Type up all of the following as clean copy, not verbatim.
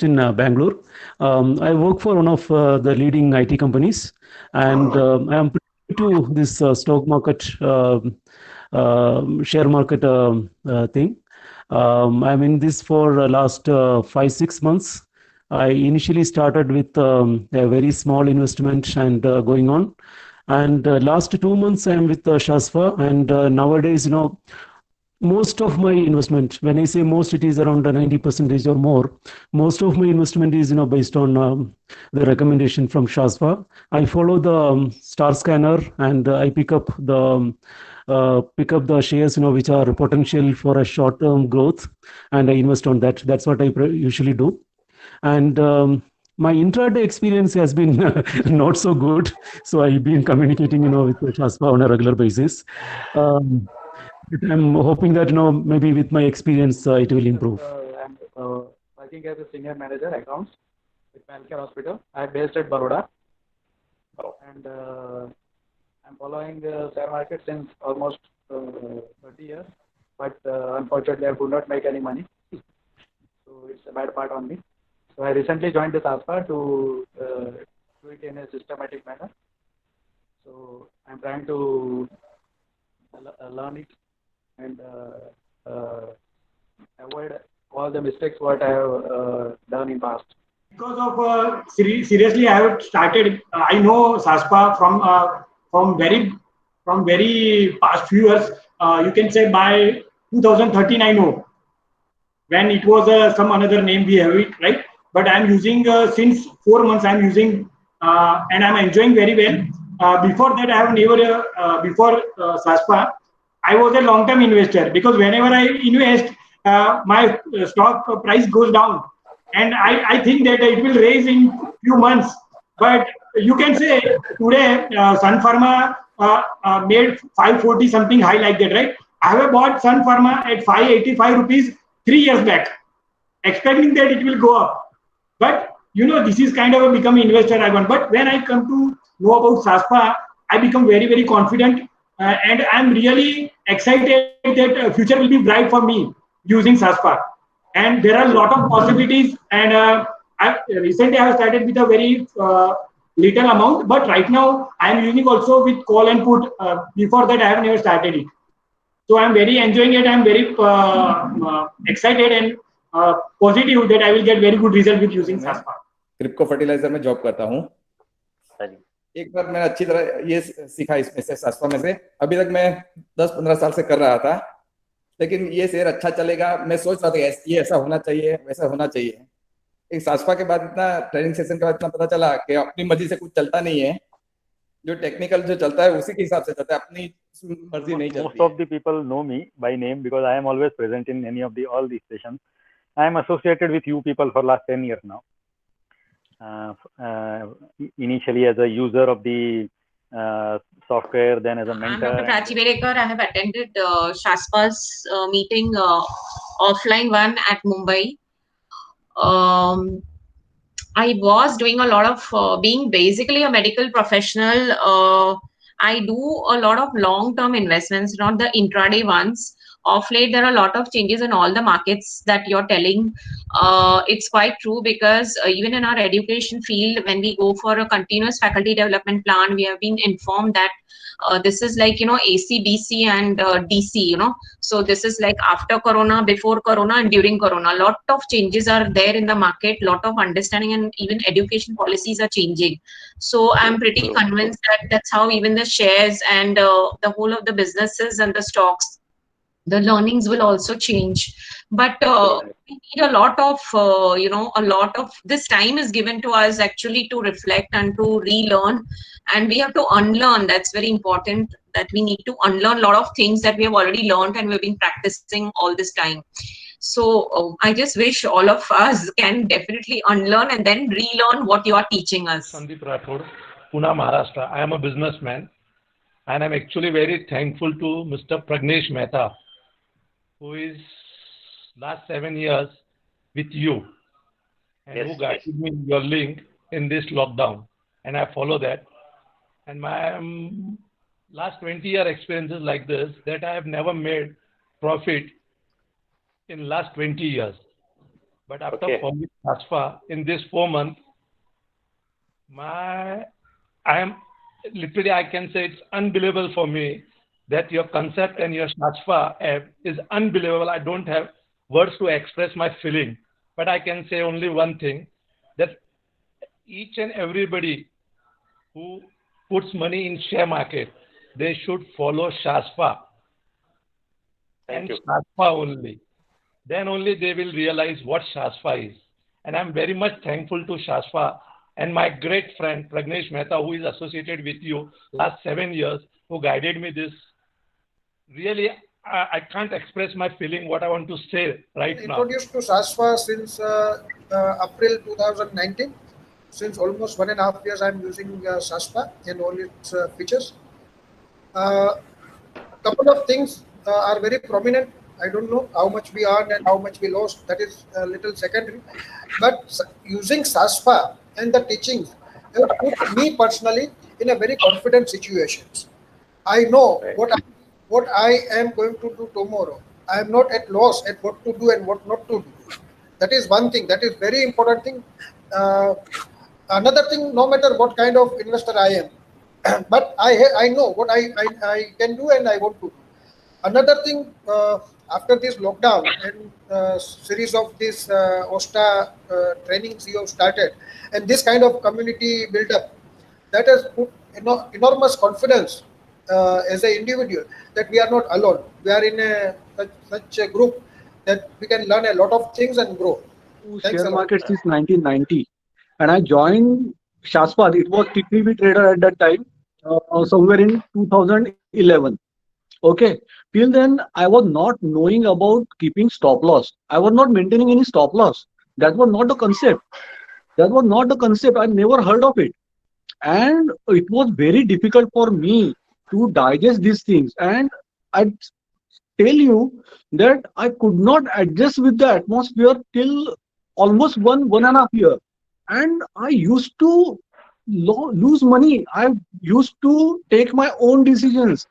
in Bangalore. I work for one of the leading IT companies, and I am pretty to this stock market, share market thing. I'm in this for last 5 6 months. I initially started with a very small investment and going on. And last 2 months, I'm with Shasva, and nowadays, most of my investment, when I say most, it is around 90% or more. Most of my investment is based on the recommendation from Shasva. I follow the star scanner, and I pick up the shares which are potential for a short term growth, and I invest on that. That's what I usually do. And my intraday experience has been not so good, so I've been communicating with Shasva on a regular basis. um, I'm hoping that maybe with my experience it will improve. I'm working as a senior manager accounts with Malcare Hospital. I'm based at Baroda, and I'm following the share market since almost 30 years. But unfortunately, I could not make any money, so it's a bad part on me. So I recently joined this ASPA to do it in a systematic manner. So I'm trying to learn it and avoid all the mistakes what I have done in past. Because of seriously, I have started. I know Saspa from very past few years. You can say by 2013, I know when it was some another name we have it, right? But I'm using since 4 months. I'm using and I'm enjoying very well. Before that, I have never before Saspa. I was a long-term investor because whenever I invest, my stock price goes down, and I think that it will raise in few months. But you can say today Sun Pharma made 540 something high like that, right? I have bought Sun Pharma at 585 rupees 3 years back, expecting that it will go up. But this is kind of a become investor I want. But when I come to know about SASPA, I become very, very confident, and I'm really excited that future will be bright for me using SASPA. And there are a lot of possibilities. And recently I have started with a very little amount, but right now I am using also with call and put. Before that, I have never started it. So I'm very enjoying it. I'm very excited and positive that I will get very good result with using SASPA. Kribhco fertiliser में job करता हूँ। एक बार मैंने अच्छी तरह ये सीखा इसमें से सासपा में से। अभी तक मैं 10-15 साल से कर रहा था, लेकिन ये शेयर अच्छा चलेगा मैं सोच रहा था ये ऐसा होना चाहिए वैसा होना चाहिए। एक सासपा के बाद इतना ट्रेनिंग सेशन के बाद इतना पता चला कि अपनी मर्जी से कुछ चलता नहीं है, जो टेक्निकल जो चलता है उसी के हिसाब से चलता है, अपनी मर्जी नहीं चलती। Most of the people know me by name because I am always present in any of all these sessions. I am associated with you people for last 10 years now. Initially as a user of the software, then as a mentor. I'm Dr. Prachi Berekar. I have attended Shaspa's meeting offline one at Mumbai. I was doing a lot of being basically a medical professional. I do a lot of long-term investments, not the intraday ones. Of late, there are a lot of changes in all the markets that you're telling. It's quite true because even in our education field, when we go for a continuous faculty development plan, we have been informed that this is like, AC, DC and DC, So this is like after Corona, before Corona and during Corona. A lot of changes are there in the market, lot of understanding and even education policies are changing. So I'm pretty convinced that that's how even the shares and the whole of the businesses and the stocks, the learnings will also change. But we need a lot of, a lot of this time is given to us actually to reflect and to relearn. And we have to unlearn. That's very important, that we need to unlearn a lot of things that we have already learned and we've been practicing all this time. So I just wish all of us can definitely unlearn and then relearn what you are teaching us. Sandeep Rathod, Pune, Maharashtra. I am a businessman and I'm actually very thankful to Mr. Pragnesh Mehta, who is last 7 years with you and who guided me your link in this lockdown, and I follow that. And my last 20-year experiences like this, that I have never made profit in last 20 years. But after following SASPA in this 4 months, I can say it's unbelievable for me that your concept and your SASPA app is unbelievable. I don't have words to express my feeling, but I can say only one thing, that each and everybody who puts money in share market, they should follow SASPA. Thank you. SASPA only. Then only they will realize what SASPA is. And I'm very much thankful to SASPA and my great friend Pragnesh Mehta, who is associated with you last 7 years, who guided me this. Really, I can't express my feeling, what I want to say right now. Introduced to SASPA since April 2019. Since almost 1.5 years, I'm using SASPA and all its features. Couple of things are very prominent. I don't know how much we earned and how much we lost. That is a little secondary. But using SASPA and the teachings have put me personally in a very confident situation. I know what I am going to do tomorrow. I am not at loss at what to do and what not to do. That is one thing. That is very important thing. Another thing, no matter what kind of investor I am, but I know what I can do and I want to do. Another thing, after this lockdown and series of this OSTA trainings you have started, and this kind of community build-up, that has put enormous confidence as an individual that we are not alone. We are in such a group that we can learn a lot of things and grow. Share market since 1990, and I joined SASPA. It was TPV trader at that time, somewhere in 2011. Okay, till then I was not knowing about keeping stop loss. I was not maintaining any stop loss. That was not the concept. That was not the concept. I never heard of it, and it was very difficult for me to digest these things. And I tell you that I could not adjust with the atmosphere till almost 1.5 years. And I used to lose money. I used to take my own decisions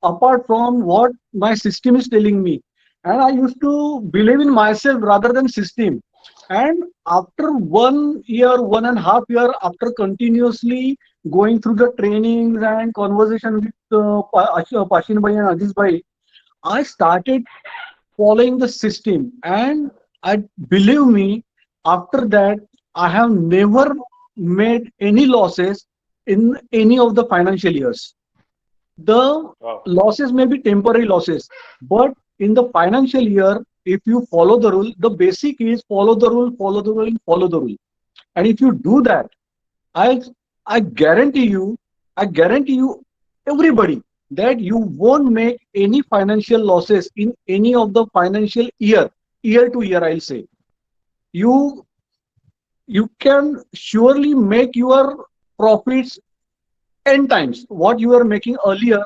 apart from what my system is telling me. And I used to believe in myself rather than system. And after 1 year, 1.5 years, after continuously going through the trainings and conversation with Pashin Bhai and Aziz Bhai, I started following the system. And I believe me, after that, I have never made any losses in any of the financial years. The losses may be temporary losses, but in the financial year, if you follow the rule, the basic is follow the rule, follow the rule, follow the rule. And if you do that, I guarantee you, everybody, that you won't make any financial losses in any of the financial year to year, I'll say. You can surely make your profits 10 times what you were making earlier.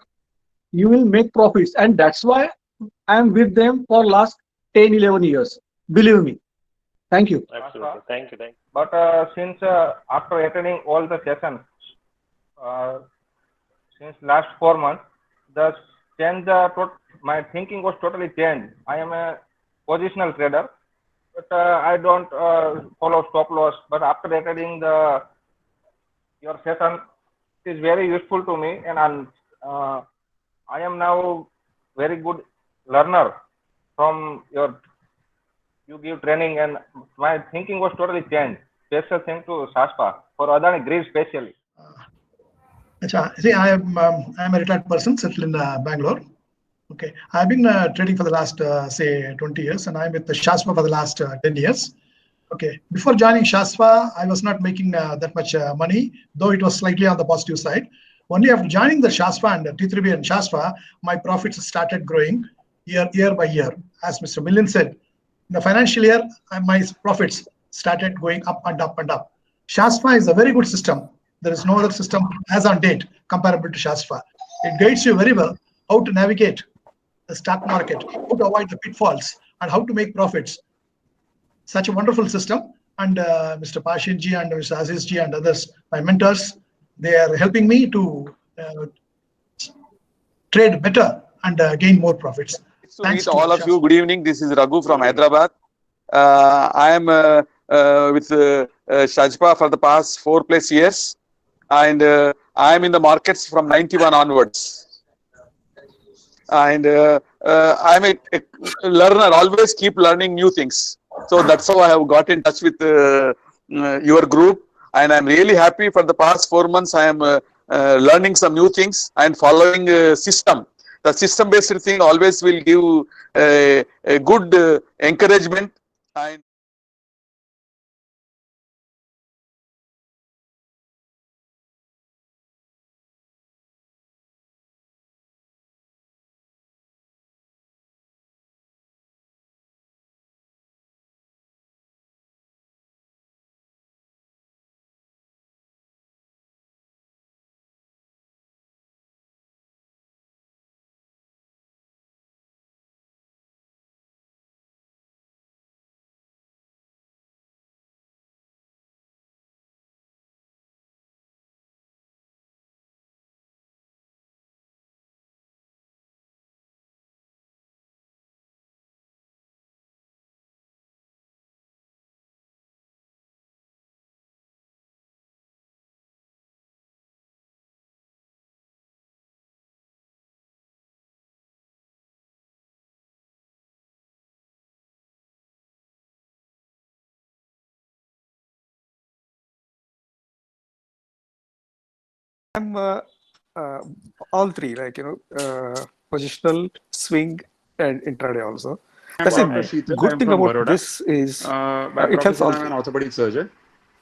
You will make profits, and that's why I am with them for last 10-11 years. Believe me. Thank you. Absolutely. Thank you. But since after attending all the sessions, since last 4 months, my thinking was totally changed. I am a positional trader, but I don't follow stop loss. But after attending your session, it is very useful to me, and I am now very good learner from you give training, and my thinking was totally changed. Special thanks to SASPA for Adani Grid specially. See, I am a retired person settled in Bangalore. Okay, I've been trading for the last say 20 years, and I'm with the SASPA for the last 10 years. Okay, before joining SASPA, I was not making that much money, though it was slightly on the positive side. Only after joining the SASPA and T3B and SASPA, my profits started growing year by year. As Mr. Milind said, in the financial year, my profits started going up and up and up. SASPA is a very good system. There is no other system as on date comparable to SASPA. It guides you very well how to navigate the stock market, how to avoid the pitfalls, and how to make profits. Such a wonderful system. And Mr. Pashin ji and Mr. Aziz ji and others, my mentors, they are helping me to trade better and gain more profits. To meet all of you. Good evening. This is Raghu from Hyderabad. I am with Shajpa for the past 4+ years, and I am in the markets from 91 onwards. And I'm a learner, always keep learning new things. So that's how I have got in touch with your group, and I'm really happy. For the past 4 months, I am learning some new things and following system. The system-based thing always will give a good encouragement. And I'm all three, like positional, swing, and intraday also. That's a good thing about this is it helps all I'm an orthopedic surgeon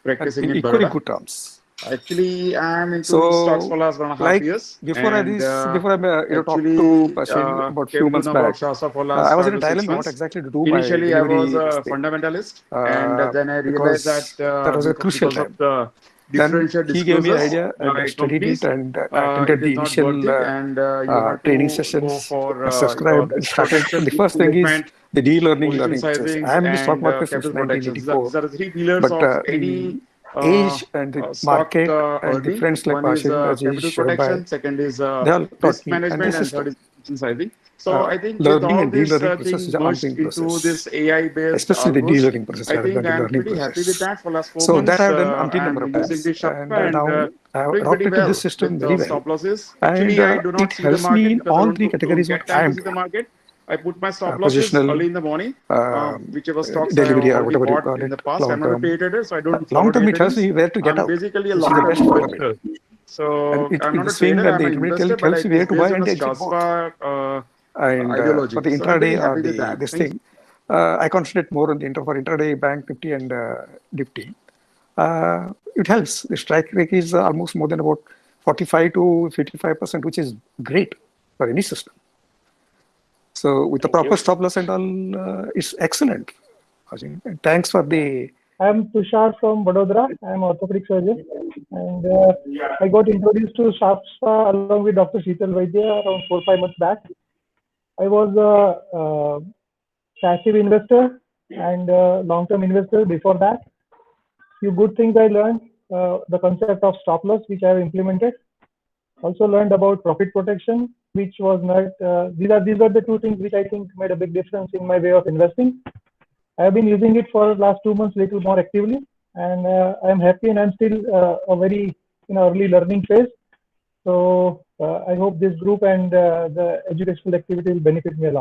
practicing in equally Baroda. good terms. Actually, I'm into So, stocks for last 1.5 like years. before I and, before I talked to Pashin about few came to months know back, about Shasta for last I was 5 in a to 6 dilemma what months. exactly to do. Initially, my I was delivery a thing. fundamentalist, and then I Because realized that that was a crucial because time. of the Then differential he gave me an disclosures idea and I by studied it, companies, and I attended it is the not initial worth it, and you have training to go sessions, for subscribed and risk started. protection, The risk first thing is management, the position learning process. sizings, I am in the stock and market since capital protection. These 1984, are the 3 pillars but of the any age and the stock market and the earning. friends like One is Pashin, capital Rajesh, Shobai, protection, second is they all taught risk me, and management, this and is third is position sizing. So I think with learning all and this relearning process thing is an merged ongoing into process, this AI-based especially the algos, relearning process I rather think than the I'm learning pretty happy process. with that for last 4 So months. that I have done umpteen I'm number of using times, this and Shasta now I have doing pretty adopted to well this system with very well. stop losses. And Actually, I do it not see the helps me market in because I all don't three categories what get time I to am see the doing. market. I put my stop losses Positional, early in the morning, whichever stocks I have delivery or already whatever you bought call in it, the past. long I'm not a term. day trader, so I don't Long follow term, day it tells traders. me where to get I'm out, basically a which is the long-term best for the investor. trade. So And I'm in not the a swing trader, and I'm the an intermediate investor, but tells you it where is to buy based on and a exit both. Shasta And ideology. for the So I'm intraday pretty or happy with the that. this Thank thing, I concentrate more on the for intraday bank Nifty and Nifty. It helps. The strike rate is almost more than about 45 to 55%, which is great for any system. So with the proper stop loss and all, it's excellent. And thanks for the. I'm Tushar from Vadodara. I'm orthopedic surgeon, and I got introduced to Shasta along with Dr. Sheetal Vaidya around 4-5 months back. I was a passive investor and long-term investor before that. Few good things I learned: the concept of stop loss, which I have implemented. Also learned about profit protection, which was not. These are the two things which I think made a big difference in my way of investing. I have been using it for the last 2 months little more actively, and I'm happy, and I'm still a very early learning phase. So I hope this group and the educational activity will benefit me a lot.